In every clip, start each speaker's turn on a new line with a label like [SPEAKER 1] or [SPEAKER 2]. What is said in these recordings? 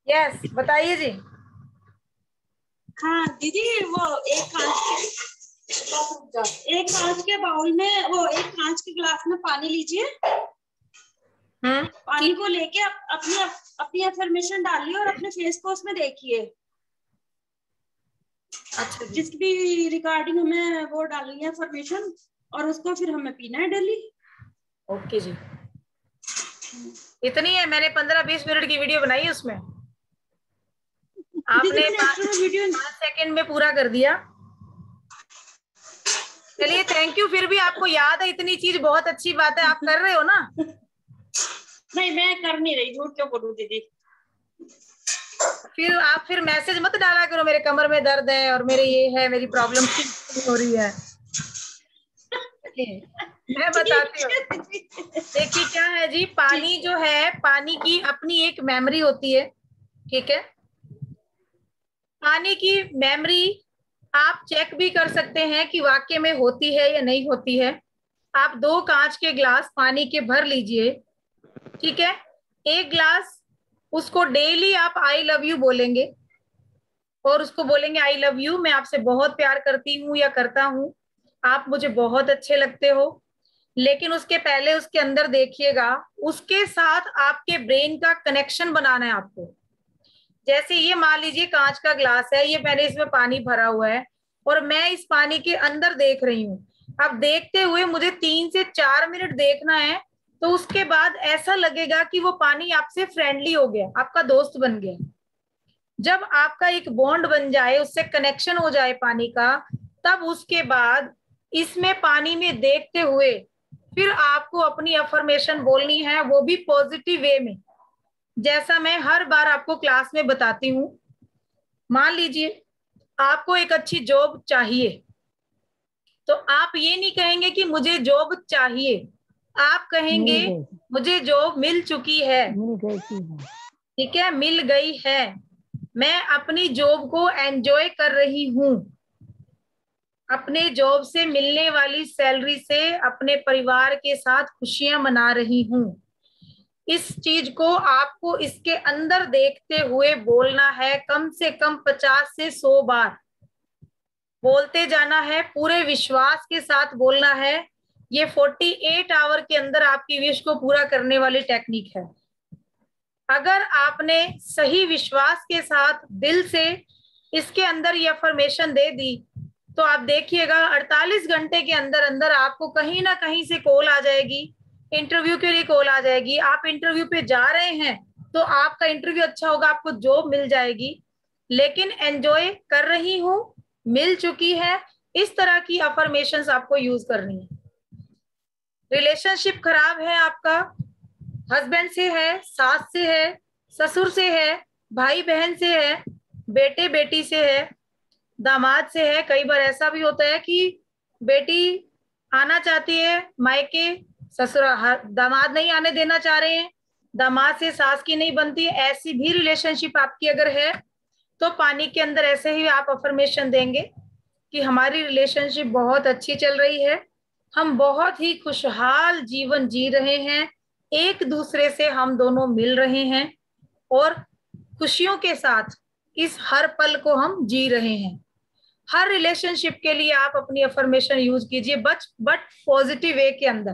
[SPEAKER 1] Yes, बताइए जी।
[SPEAKER 2] हाँ दीदी, वो एक कांच के बाउल में, वो एक कांच के गिलास में पानी लीजिए। पानी को लेके अपनी अपनी अफर्मेशन डालिए और अपने फेस को उसमें देखिए।
[SPEAKER 1] अच्छा जी।
[SPEAKER 2] जिसकी भी रिकॉर्डिंग हमें वो डालनी है अफर्मेशन, और उसको फिर हमें पीना है डेली।
[SPEAKER 1] ओके जी, इतनी है। मैंने 15-20 मिनट की वीडियो बनाई उसमें, आपने 5 सेकंड में पूरा कर दिया। चलिए थैंक यू, फिर भी आपको याद है इतनी चीज, बहुत अच्छी बात है। आप कर रहे हो ना?
[SPEAKER 2] नहीं, मैं कर नहीं रही, झूठ क्यों बोलूं दीदी।
[SPEAKER 1] फिर मैसेज मत डाला करो मेरे कमर में दर्द है और मेरे ये है, मेरी प्रॉब्लम हो रही है। मैं बताती हूँ। देखिए क्या है जी, पानी जो है, पानी की अपनी एक मेमोरी होती है, ठीक है? पानी की मेमोरी आप चेक भी कर सकते हैं कि वाकई में होती है या नहीं होती है। आप 2 कांच के ग्लास पानी के भर लीजिए, ठीक है? एक ग्लास, उसको डेली आप आई लव यू बोलेंगे और उसको बोलेंगे आई लव यू, मैं आपसे बहुत प्यार करती हूँ या करता हूँ, आप मुझे बहुत अच्छे लगते हो। लेकिन उसके पहले उसके अंदर देखिएगा, उसके साथ आपके ब्रेन का कनेक्शन बनाना है आपको। जैसे ये मान लीजिए कांच का ग्लास है, ये मैंने इसमें पानी भरा हुआ है और मैं इस पानी के अंदर देख रही हूँ। अब देखते हुए मुझे 3 से 4 मिनट देखना है, तो उसके बाद ऐसा लगेगा कि वो पानी आपसे फ्रेंडली हो गया, आपका दोस्त बन गया। जब आपका एक बॉन्ड बन जाए, उससे कनेक्शन हो जाए पानी का, तब उसके बाद इसमें पानी में देखते हुए फिर आपको अपनी अफर्मेशन बोलनी है, वो भी पॉजिटिव वे में, जैसा मैं हर बार आपको क्लास में बताती हूँ। मान लीजिए आपको एक अच्छी जॉब चाहिए, तो आप ये नहीं कहेंगे कि मुझे जॉब चाहिए, आप कहेंगे मुझे जॉब मिल चुकी है, ठीक है, मिल गई है, मैं अपनी जॉब को एंजॉय कर रही हूँ, अपने जॉब से मिलने वाली सैलरी से अपने परिवार के साथ खुशियां मना रही हूँ। इस चीज को आपको इसके अंदर देखते हुए बोलना है, कम से कम 50 से 100 बार बोलते जाना है, पूरे विश्वास के साथ बोलना है। ये 48 आवर के अंदर आपकी विश को पूरा करने वाली टेक्निक है। अगर आपने सही विश्वास के साथ दिल से इसके अंदर ये अफर्मेशन दे दी, तो आप देखिएगा 48 घंटे के अंदर अंदर आपको कहीं ना कहीं से कॉल आ जाएगी, इंटरव्यू के लिए कॉल आ जाएगी। आप इंटरव्यू पे जा रहे हैं तो आपका इंटरव्यू अच्छा होगा, आपको जॉब मिल जाएगी। लेकिन एंजॉय कर रही हूँ, मिल चुकी है, इस तरह की अफर्मेशंस आपको यूज करनी है। रिलेशनशिप खराब है आपका, हस्बैंड से है, सास से है, ससुर से है, भाई बहन से है, बेटे बेटी से है, दामाद से है। कई बार ऐसा भी होता है कि बेटी आना चाहती है मायके, ससुर दामाद नहीं आने देना चाह रहे हैं, दामाद से सास की नहीं बनती है। ऐसी भी रिलेशनशिप आपकी अगर है, तो पानी के अंदर ऐसे ही आप अफर्मेशन देंगे कि हमारी रिलेशनशिप बहुत अच्छी चल रही है, हम बहुत ही खुशहाल जीवन जी रहे हैं, एक दूसरे से हम दोनों मिल रहे हैं और खुशियों के साथ इस हर पल को हम जी रहे हैं। हर रिलेशनशिप के लिए आप अपनी अफर्मेशन यूज कीजिए, बट पॉजिटिव वे के अंदर,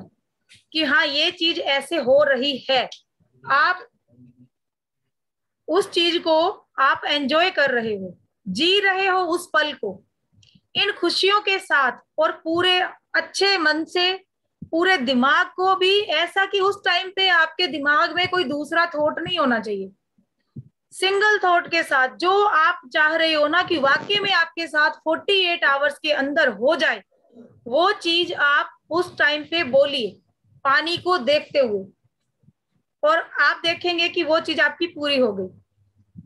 [SPEAKER 1] कि हाँ ये चीज ऐसे हो रही है, आप उस चीज को आप एंजॉय कर रहे हो, जी रहे हो उस पल को इन खुशियों के साथ, और पूरे अच्छे मन से, पूरे दिमाग को भी, ऐसा कि उस टाइम पे आपके दिमाग में कोई दूसरा थॉट नहीं होना चाहिए। सिंगल थॉट के साथ जो आप चाह रहे हो ना कि वाकई में आपके साथ 48 आवर्स के अंदर हो जाए, वो चीज आप उस टाइम पे बोलिए पानी को देखते हुए, और आप देखेंगे कि वो चीज आपकी पूरी हो गई।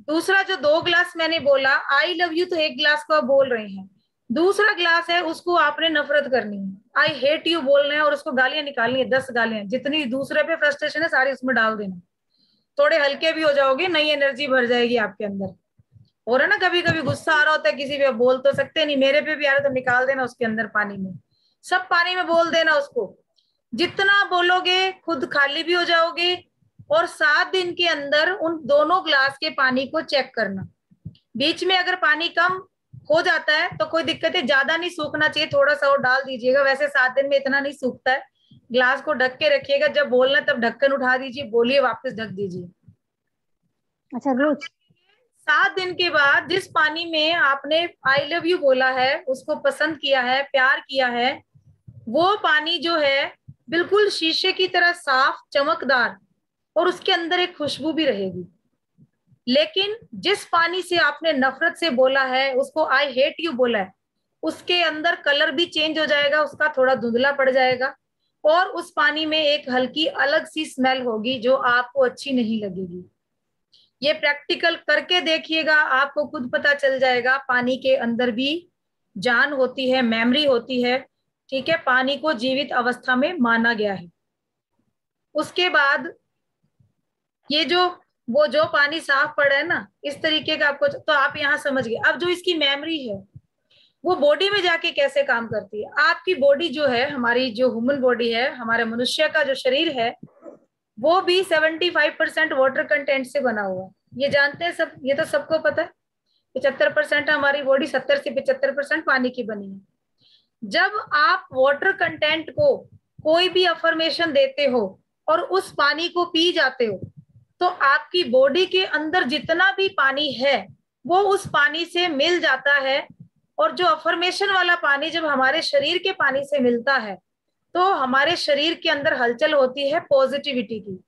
[SPEAKER 1] दूसरा जो 2 ग्लास मैंने बोला, आई लव यू तो एक ग्लास को आप बोल रहे हैं, दूसरा ग्लास है उसको आपने नफरत करनी है, आई हेट यू बोलना है और उसको गालियां निकालनी है, 10 गालियां, जितनी दूसरे पे फ्रस्ट्रेशन है सारी उसमें डाल देना। थोड़े हल्के भी हो जाओगे, नई एनर्जी भर जाएगी आपके अंदर। हो रहा ना, कभी कभी गुस्सा आ रहा होता है किसी पे, बोल तो सकते नहीं, मेरे पे भी आ रहा तो निकाल देना उसके अंदर पानी में, सब पानी में बोल देना उसको। जितना बोलोगे खुद खाली भी हो जाओगे, और 7 दिन के अंदर उन दोनों ग्लास के पानी को चेक करना। बीच में अगर पानी कम हो जाता है तो कोई दिक्कत है, ज्यादा नहीं सूखना चाहिए, थोड़ा सा और डाल दीजिएगा, वैसे 7 दिन में इतना नहीं सूखता है। ग्लास को ढक के रखिएगा, जब बोलना तब ढक्कन उठा दीजिए, बोलिए, वापस ढक दीजिए।
[SPEAKER 3] अच्छा, रोज
[SPEAKER 1] 7 दिन के बाद जिस पानी में आपने आई लव यू बोला है, उसको पसंद किया है, प्यार किया है, वो पानी जो है बिल्कुल शीशे की तरह साफ, चमकदार, और उसके अंदर एक खुशबू भी रहेगी। लेकिन जिस पानी से आपने नफरत से बोला है, उसको आई हेट यू बोला है, उसके अंदर कलर भी चेंज हो जाएगा, उसका थोड़ा धुंधला पड़ जाएगा, और उस पानी में एक हल्की अलग सी स्मेल होगी जो आपको अच्छी नहीं लगेगी। ये प्रैक्टिकल करके देखिएगा, आपको खुद पता चल जाएगा। पानी के अंदर भी जान होती है, मेमोरी होती है, ठीक है। पानी को जीवित अवस्था में माना गया है। उसके बाद ये जो पानी साफ पड़ा है ना, इस तरीके का आपको, तो आप यहाँ समझ गए। अब जो इसकी मेमोरी है वो बॉडी में जाके कैसे काम करती है। आपकी बॉडी जो है, हमारी जो ह्यूमन बॉडी है, हमारे मनुष्य का जो शरीर है, वो भी 75% वाटर कंटेंट से बना हुआ है। ये जानते हैं सब, ये तो सबको पता है। 75% हमारी बॉडी 70 से 75% पानी की बनी है। जब आप वाटर कंटेंट को कोई भी अफर्मेशन देते हो और उस पानी को पी जाते हो, तो आपकी बॉडी के अंदर जितना भी पानी है वो उस पानी से मिल जाता है। और जो अफर्मेशन वाला पानी जब हमारे शरीर के पानी से मिलता है तो हमारे शरीर के अंदर हलचल होती है पॉजिटिविटी की,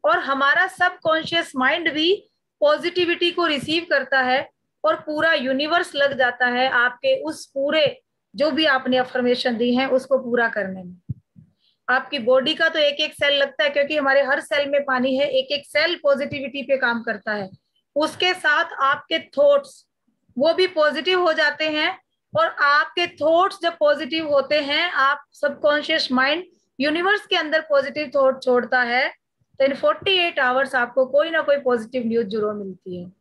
[SPEAKER 1] और हमारा सबकॉन्शियस माइंड भी पॉजिटिविटी को रिसीव करता है, और पूरा यूनिवर्स लग जाता है आपके उस पूरे जो भी आपने अफर्मेशन दी है उसको पूरा करने में। आपकी बॉडी का तो एक एक सेल लगता है, क्योंकि हमारे हर सेल में पानी है, एक एक सेल पॉजिटिविटी पे काम करता है। उसके साथ आपके थॉट्स वो भी पॉजिटिव हो जाते हैं, और आपके थॉट्स जब पॉजिटिव होते हैं, आप सबकॉन्शियस माइंड यूनिवर्स के अंदर पॉजिटिव थॉट छोड़ता है, तो इन 48 आवर्स आपको कोई ना कोई पॉजिटिव न्यूज जरूर मिलती है।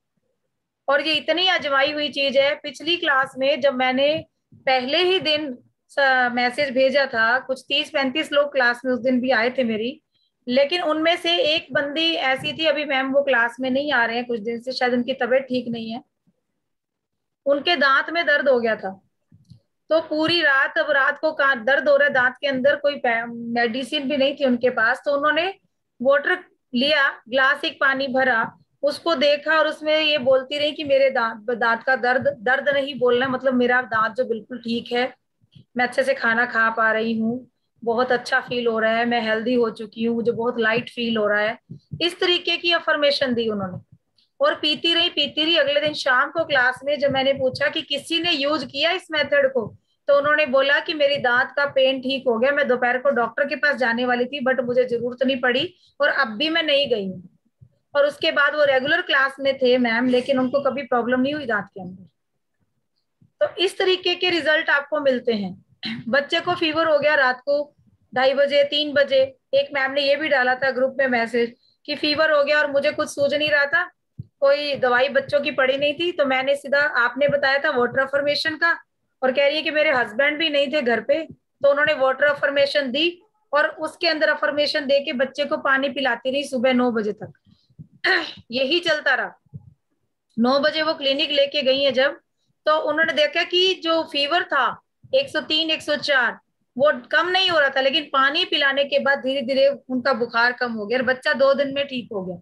[SPEAKER 1] और ये इतनी आजमाई हुई चीज है, पिछली क्लास में जब मैंने पहले ही दिन मैसेज भेजा था, कुछ 30-35 लोग क्लास में उस दिन भी आए थे मेरी, लेकिन उनमें से एक बंदी ऐसी थी, अभी मैम वो क्लास में नहीं आ रहे हैं कुछ दिन से, शायद उनकी तबीयत ठीक नहीं है, उनके दांत में दर्द हो गया था। तो पूरी रात, अब रात को दर्द हो रहा है दांत के अंदर, कोई मेडिसिन भी नहीं थी उनके पास, तो उन्होंने वाटर लिया, ग्लास एक पानी भरा, उसको देखा, और उसमें ये बोलती रही कि मेरे दांत का दर्द नहीं बोलना, मतलब मेरा दांत जो बिल्कुल ठीक है, मैं अच्छे से खाना खा पा रही हूँ, बहुत अच्छा फील हो रहा है, मैं हेल्दी हो चुकी हूँ, मुझे बहुत लाइट फील हो रहा है। इस तरीके की अफर्मेशन दी उन्होंने, और पीती रही पीती रही। अगले दिन शाम को क्लास में जब मैंने पूछा कि किसी ने यूज किया इस मेथड को, तो उन्होंने बोला कि मेरी दांत का पेन ठीक हो गया, मैं दोपहर को डॉक्टर के पास जाने वाली थी बट मुझे जरूरत नहीं पड़ी, और अब भी मैं नहीं गई हूँ। और उसके बाद वो रेगुलर क्लास में थे मैम, लेकिन उनको कभी प्रॉब्लम नहीं हुई दांत के अंदर। तो इस तरीके के रिजल्ट आपको मिलते हैं। बच्चे को फीवर हो गया रात को 2:30 बजे 3 बजे, एक मैम ने ये भी डाला था ग्रुप में मैसेज कि फीवर हो गया और मुझे कुछ सूझ नहीं रहा था, कोई दवाई बच्चों की पड़ी नहीं थी, तो मैंने सीधा, आपने बताया था वाटर अफर्मेशन का, और कह रही है कि मेरे हस्बैंड भी नहीं थे घर पे, तो उन्होंने वाटर अफर्मेशन दी, और उसके अंदर अफर्मेशन दे के बच्चे को पानी पिलाती रही सुबह 9 बजे तक। यही चलता रहा। 9 बजे वो क्लिनिक लेके गई है जब, तो उन्होंने देखा कि जो फीवर था 103 104 वो कम नहीं हो रहा था, लेकिन पानी पिलाने के बाद धीरे धीरे उनका बुखार कम हो गया, और बच्चा 2 दिन में ठीक हो गया।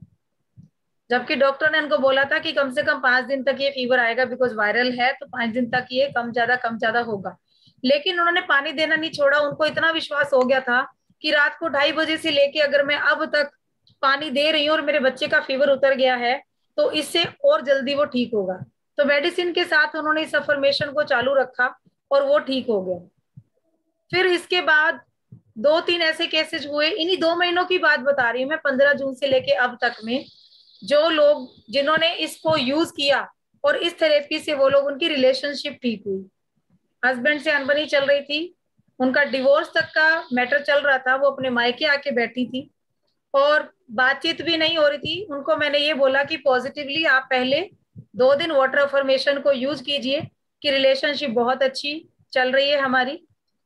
[SPEAKER 1] जबकि डॉक्टर ने उनको बोला था कि कम से कम 5 दिन तक ये फीवर आएगा, बिकॉज वायरल है, तो 5 दिन तक ये कम ज्यादा होगा। लेकिन उन्होंने पानी देना नहीं छोड़ा, उनको इतना विश्वास हो गया था कि रात को 2:30 बजे से लेके अगर मैं अब तक पानी दे रही हूँ और मेरे बच्चे का फीवर उतर गया है, तो इससे और जल्दी वो ठीक होगा। तो मेडिसिन के साथ उन्होंने इस अफर्मेशन को चालू रखा और वो ठीक हो गया। फिर इसके बाद 2-3 ऐसे केसेस हुए, इन्हीं 2 महीनों की बात बता रही हूँ मैं, 15 जून से लेके अब तक में, जो लोग जिन्होंने इसको यूज किया और इस थेरेपी से वो लोग, उनकी रिलेशनशिप ठीक हुई। हस्बैंड से अनबनी चल रही थी, उनका डिवोर्स तक का मैटर चल रहा था, वो अपने मायके आके बैठी थी और बातचीत भी नहीं हो रही थी। उनको मैंने ये बोला कि पॉजिटिवली आप पहले 2 दिन वाटर अफर्मेशन को यूज कीजिए, कि रिलेशनशिप बहुत अच्छी चल रही है हमारी,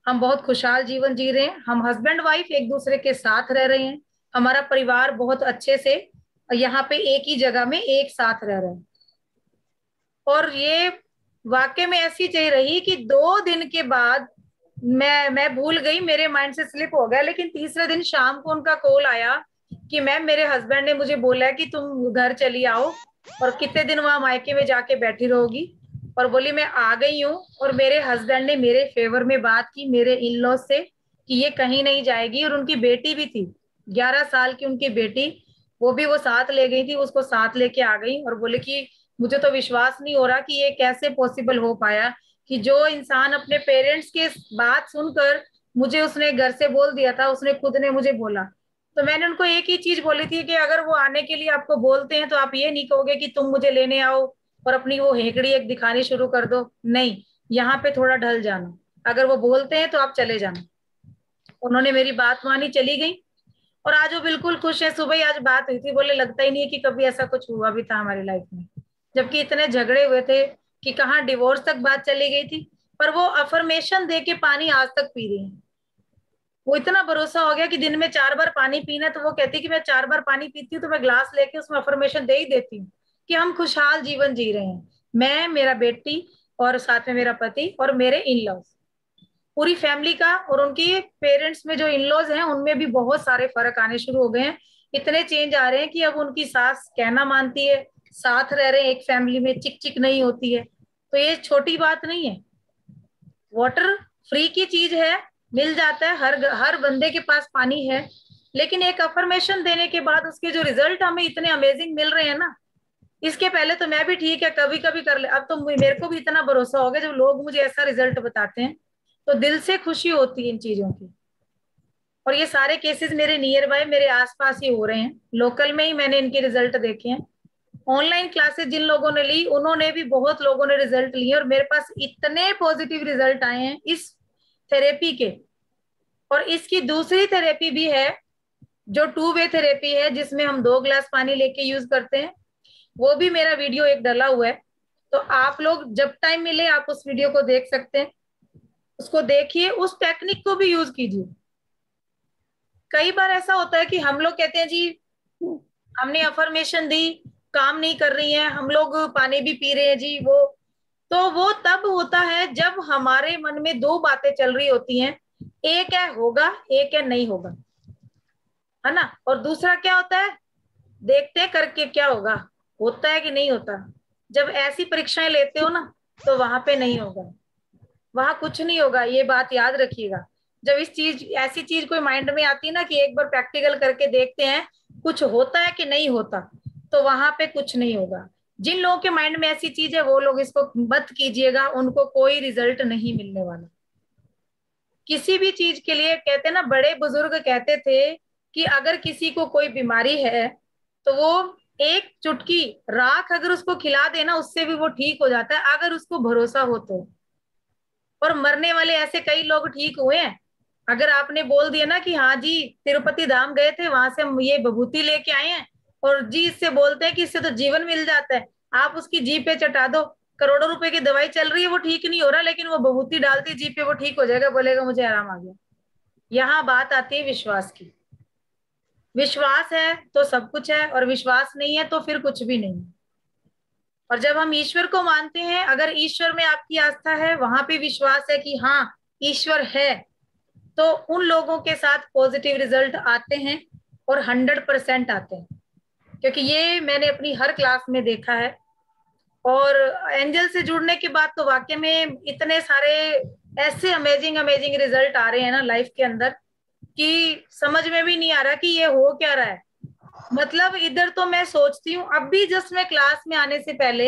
[SPEAKER 1] हम बहुत खुशहाल जीवन जी रहे हैं, हम हस्बैंड वाइफ एक दूसरे के साथ रह रहे हैं, हमारा परिवार बहुत अच्छे से यहाँ पे एक ही जगह में एक साथ रह रहे हैं। और ये वाकई में ऐसी चीज रही कि 2 दिन के बाद मैं भूल गई, मेरे माइंड से स्लिप हो गया, लेकिन तीसरे दिन शाम को उनका कॉल आया कि मैम मेरे हस्बैंड ने मुझे बोला कि तुम घर चली आओ और कितने दिन वहां मायके में जाके बैठी रहोगी। और बोली मैं आ गई हूँ। और मेरे हस्बैंड ने मेरे फेवर में बात की मेरे इन लॉ से कि ये कहीं नहीं जाएगी। और उनकी बेटी भी थी, 11 साल की उनकी बेटी, वो भी वो साथ ले गई थी, उसको साथ लेके आ गई। और बोले कि मुझे तो विश्वास नहीं हो रहा कि ये कैसे पॉसिबल हो पाया कि जो इंसान अपने पेरेंट्स की बात सुनकर, मुझे उसने घर से बोल दिया था, उसने खुद ने मुझे बोला। तो मैंने उनको एक ही चीज बोली थी कि अगर वो आने के लिए आपको बोलते हैं तो आप ये नहीं कहोगे कि तुम मुझे लेने आओ और अपनी वो हेकड़ी एक दिखानी शुरू कर दो। नहीं, यहाँ पे थोड़ा ढल जाना। अगर वो बोलते हैं तो आप चले जाना। उन्होंने मेरी बात मानी, चली गई। और आज वो बिल्कुल खुश है। सुबह ही आज बात हुई थी, बोले लगता ही नहीं है कि कभी ऐसा कुछ हुआ भी था हमारी लाइफ में, जबकि इतने झगड़े हुए थे कि कहाँ डिवोर्स तक बात चली गई थी। पर वो अफर्मेशन दे के पानी आज तक पी रही है। वो इतना भरोसा हो गया कि दिन में 4 बार पानी पीना, तो वो कहती कि मैं 4 बार पानी पीती हूँ तो मैं ग्लास लेके उसमें अफर्मेशन दे ही देती हूँ कि हम खुशहाल जीवन जी रहे हैं, मैं, मेरा बेटी और साथ में मेरा पति और मेरे इन लॉज, पूरी फैमिली का। और उनकी पेरेंट्स में जो इन लॉज हैं उनमें भी बहुत सारे फर्क आने शुरू हो गए हैं। इतने चेंज आ रहे हैं कि अब उनकी सास कहना मानती है, साथ रह रहे हैं एक फैमिली में, चिक चिक नहीं होती है। तो ये छोटी बात नहीं है। वाटर फ्री की चीज है, मिल जाता है, हर बंदे के पास पानी है। लेकिन एक अफर्मेशन देने के बाद उसके जो रिजल्ट हमें इतने अमेजिंग मिल रहे हैं ना, इसके पहले तो मैं भी ठीक है कभी कभी कर ले, अब तो मेरे को भी इतना भरोसा हो गया जब लोग मुझे ऐसा रिजल्ट बताते हैं तो दिल से खुशी होती है इन चीजों की। और ये सारे केसेस मेरे नियर बाय, मेरे आसपास ही हो रहे हैं, लोकल में ही मैंने इनके रिजल्ट देखे हैं। ऑनलाइन क्लासेस जिन लोगों ने ली उन्होंने भी, बहुत लोगों ने रिजल्ट लिए और मेरे पास इतने पॉजिटिव रिजल्ट आए हैं इस थेरेपी के। और इसकी दूसरी थेरेपी भी है जो 2 वे थेरेपी है, जिसमें हम 2 ग्लास पानी लेके यूज करते हैं। वो भी मेरा वीडियो एक डला हुआ है, तो आप लोग जब टाइम मिले आप उस वीडियो को देख सकते हैं, उसको देखिए, उस टेक्निक को भी यूज कीजिए। कई बार ऐसा होता है कि हम लोग कहते हैं जी हमने अफर्मेशन दी, काम नहीं कर रही है, हम लोग पानी भी पी रहे हैं जी, वो तो वो तब होता है जब हमारे मन में 2 बातें चल रही होती हैं, एक है होगा, एक है नहीं होगा, है ना। और दूसरा क्या होता है, देखते हैं करके क्या होगा, होता है कि नहीं होता। जब ऐसी परीक्षाएं लेते हो ना तो वहां पे नहीं होगा, वहां कुछ नहीं होगा, ये बात याद रखिएगा। जब इस चीज ऐसी चीज कोई माइंड में आती है ना कि एक बार प्रैक्टिकल करके देखते हैं कुछ होता है कि नहीं होता, तो वहां पे कुछ नहीं होगा। जिन लोगों के माइंड में ऐसी चीज है वो लोग इसको मत कीजिएगा, उनको कोई रिजल्ट नहीं मिलने वाला किसी भी चीज के लिए। कहते हैं ना, बड़े बुजुर्ग कहते थे कि अगर किसी को कोई बीमारी है तो वो एक चुटकी राख अगर उसको खिला देना उससे भी वो ठीक हो जाता है, अगर उसको भरोसा हो तो। और मरने वाले ऐसे कई लोग ठीक हुए हैं। अगर आपने बोल दिया ना कि हाँ जी तिरुपति धाम गए थे, वहां से हम ये विभूति लेके आए हैं और जी इससे बोलते हैं कि इससे तो जीवन मिल जाता है, आप उसकी जीभ पे चटा दो, करोड़ों रुपए की दवाई चल रही है वो ठीक नहीं हो रहा, लेकिन वो विभूति डालती जीभ पे वो ठीक हो जाएगा, बोलेगा मुझे आराम आ गया। यहाँ बात आती है विश्वास की। विश्वास है तो सब कुछ है, और विश्वास नहीं है तो फिर कुछ भी नहीं। और जब हम ईश्वर को मानते हैं, अगर ईश्वर में आपकी आस्था है, वहां पे विश्वास है कि हाँ ईश्वर है, तो उन लोगों के साथ पॉजिटिव रिजल्ट आते हैं और 100% आते हैं। क्योंकि ये मैंने अपनी हर क्लास में देखा है। और एंजल से जुड़ने के बाद तो वाकई में इतने सारे ऐसे अमेजिंग अमेजिंग रिजल्ट आ रहे हैं ना लाइफ के अंदर कि समझ में भी नहीं आ रहा कि ये हो क्या रहा है। मतलब इधर तो मैं सोचती हूँ, अब भी जस्ट मैं क्लास में आने से पहले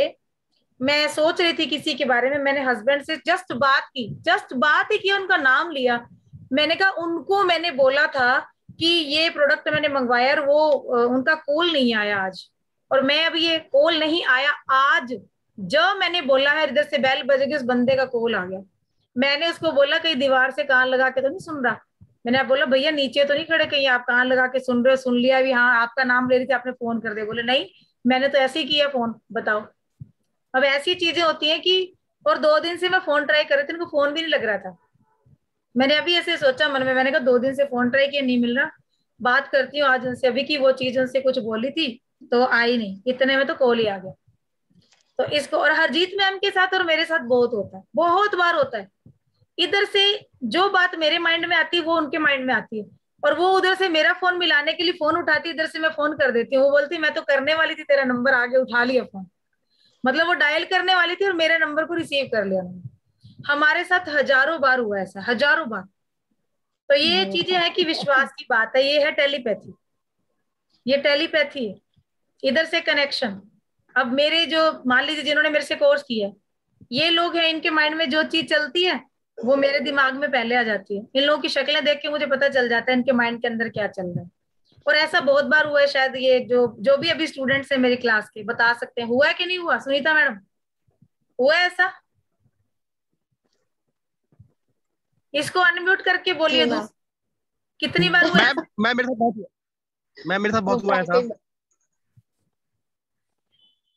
[SPEAKER 1] मैं सोच रही थी किसी के बारे में, मैंने हस्बैंड से जस्ट बात ही की, उनका नाम लिया। मैंने कहा उनको मैंने बोला था कि ये प्रोडक्ट मैंने मंगवाया और वो उनका कॉल नहीं आया आज, और मैं अब ये कॉल नहीं आया आज, जब मैंने बोला है इधर से बेल बज गई उस बंदे का कॉल आ गया। मैंने उसको बोला कहीं दीवार से कान लगा के तो नहीं सुन रहा। मैंने बोला भैया नीचे तो नहीं खड़े कहीं आप कान लगा के सुन रहे हो, सुन लिया भी, हाँ आपका नाम ले रही थी आपने फोन कर दिया। बोले नहीं मैंने तो ऐसे ही किया फोन, बताओ। अब ऐसी चीजें होती हैं कि, और 2 दिन से मैं फोन ट्राई कर रही थी, उनको फोन भी नहीं लग रहा था। मैंने अभी ऐसे सोचा मन में, मैंने कहा 2 दिन से फोन ट्राई किया नहीं मिल रहा, बात करती हूँ आज उनसे, अभी की वो चीज उनसे कुछ बोली थी तो आई नहीं, इतने में तो कॉल ही आ गया। तो इसको, और हरजीत मैम के साथ और मेरे साथ बहुत होता है, बहुत बार होता है। इधर से जो बात मेरे माइंड में आती है वो उनके माइंड में आती है, और वो उधर से मेरा फोन मिलाने के लिए फोन उठाती, इधर से मैं फोन कर देती हूँ, वो बोलती मैं तो करने वाली थी, तेरा नंबर आगे उठा लिया फोन। मतलब वो डायल करने वाली थी और मेरे नंबर को रिसीव कर लिया उन्होंने। हमारे साथ हजारों बार हुआ ऐसा, हजारों बार। तो ये चीजें हैं कि विश्वास की बात है, ये है टेलीपैथी, ये टेलीपैथी है, इधर से कनेक्शन। अब मेरे जो, मान लीजिए जिन्होंने मेरे से कोर्स किया, ये लोग हैं, इनके माइंड में जो चीज चलती है वो मेरे दिमाग में पहले आ जाती है। इन लोगों की शक्लें देख के मुझे पता चल जाता है इनके माइंड के अंदर क्या चल रहा है। और ऐसा बहुत बार हुआ है, शायद ये जो जो भी अभी स्टूडेंट्स हैं मेरी क्लास के बता सकते हैं, हुआ है कि नहीं हुआ, सुनीता मैडम, हुआ है ऐसा? इसको अनम्यूट करके बोलिए कितनी बार हुआ है?
[SPEAKER 4] मैं मेरे साथ बहुत हुआ है ऐसा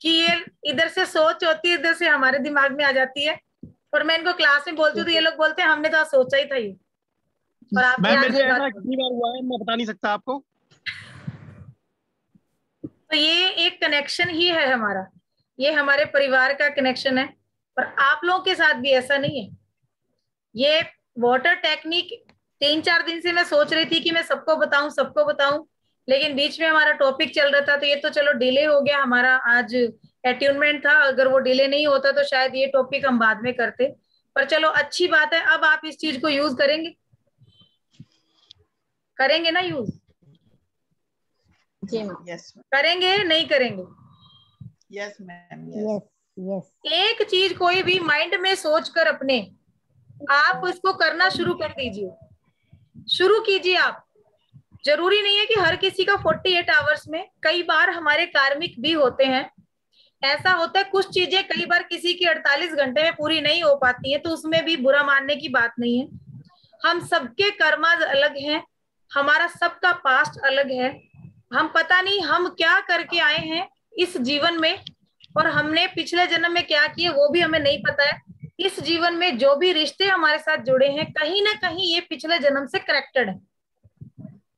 [SPEAKER 1] कि ये इधर से सोच होती है, इधर से हमारे दिमाग में आ जाती है, और मैं इनको क्लास में बोलती हूँ तो ये लोग बोलते हैं हमने तो सोचा ही था ये। और आप
[SPEAKER 4] मेरे से ऐसा कितनी बार हुआ है मैं बता नहीं सकता आपको।
[SPEAKER 1] तो ये एक कनेक्शन ही है हमारा, ये हमारे परिवार का कनेक्शन है। और आप लोगों के साथ भी ऐसा नहीं है। ये वाटर टेक्निक 3-4 दिन से मैं सोच रही थी कि मैं सबको बताऊं, लेकिन बीच में हमारा टॉपिक चल रहा था, तो ये तो चलो डिले हो गया हमारा, आज अट्यूनमेंट था, अगर वो डिले नहीं होता तो शायद ये टॉपिक हम बाद में करते। पर चलो अच्छी बात है, अब आप इस चीज को यूज करेंगे ना यूज?
[SPEAKER 5] यस
[SPEAKER 1] करेंगे नहीं करेंगे?
[SPEAKER 5] Yes ma'am
[SPEAKER 3] yes yes.
[SPEAKER 1] एक चीज कोई भी माइंड में सोचकर अपने आप उसको करना शुरू कर दीजिए, शुरू कीजिए आप। जरूरी नहीं है कि हर किसी का 48 आवर्स में, कई बार हमारे कार्मिक भी होते हैं, ऐसा होता है कुछ चीजें कई बार किसी की 48 घंटे में पूरी नहीं हो पाती है, तो उसमें भी बुरा मानने की बात नहीं है। हम सबके कर्माज अलग हैं, हमारा सबका पास्ट अलग है, हम पता नहीं हम क्या करके आए हैं इस जीवन में, और हमने पिछले जन्म में क्या किए वो भी हमें नहीं पता है। इस जीवन में जो भी रिश्ते हमारे साथ जुड़े हैं कहीं ना कहीं ये पिछले जन्म से कनेक्टेड है,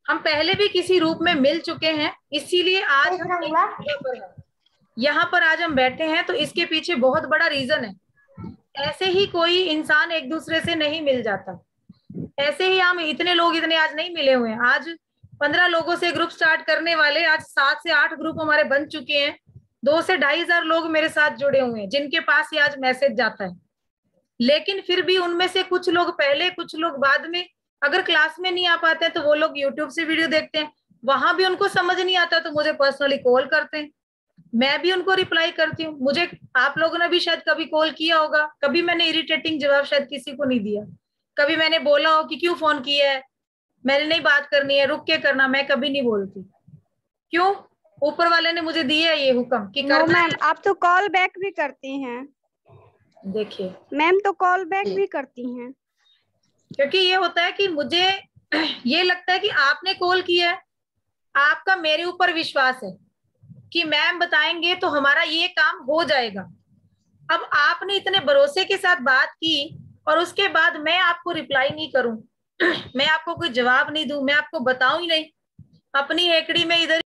[SPEAKER 1] हम पहले भी किसी रूप में मिल चुके हैं, इसीलिए आज हम यहाँ पर आज हम बैठे हैं, तो इसके पीछे बहुत बड़ा रीजन है। ऐसे ही कोई इंसान एक दूसरे से नहीं मिल जाता, ऐसे ही हम इतने लोग इतने आज नहीं मिले हुए हैं। आज 15 लोगों से ग्रुप स्टार्ट करने वाले आज 7 से 8 ग्रुप हमारे बन चुके हैं, 2 से 2,500 लोग मेरे साथ जुड़े हुए हैं जिनके पास ये आज मैसेज जाता है। लेकिन फिर भी उनमें से कुछ लोग पहले, कुछ लोग बाद में, अगर क्लास में नहीं आ पाते हैं तो वो लोग यूट्यूब से वीडियो देखते हैं, वहां भी उनको समझ नहीं आता तो मुझे पर्सनली कॉल करते हैं, मैं भी उनको रिप्लाई करती हूँ। मुझे आप लोगों ने भी शायद कभी कॉल किया होगा, कभी मैंने इरिटेटिंग जवाब शायद किसी को नहीं दिया, कभी मैंने बोला हो कि क्यों फोन किया है, मैंने नहीं बात करनी है, रुक के करना, मैं कभी नहीं बोलती। क्यों? ऊपर वाले ने मुझे दिया है ये हुक्म कि करना है।
[SPEAKER 6] आप तो कॉल बैक भी करती हैं।
[SPEAKER 1] देखिए
[SPEAKER 6] मैम तो कॉल बैक भी करती हैं।
[SPEAKER 1] क्योंकि ये होता है कि मुझे ये लगता है कि आपने कॉल किया है, आपका मेरे ऊपर विश्वास है कि मैम बताएंगे तो हमारा ये काम हो जाएगा। अब आपने इतने भरोसे के साथ बात की और उसके बाद मैं आपको रिप्लाई नहीं करूं, मैं आपको कोई जवाब नहीं दूं, मैं आपको बताऊं ही नहीं, अपनी हेकड़ी में इधर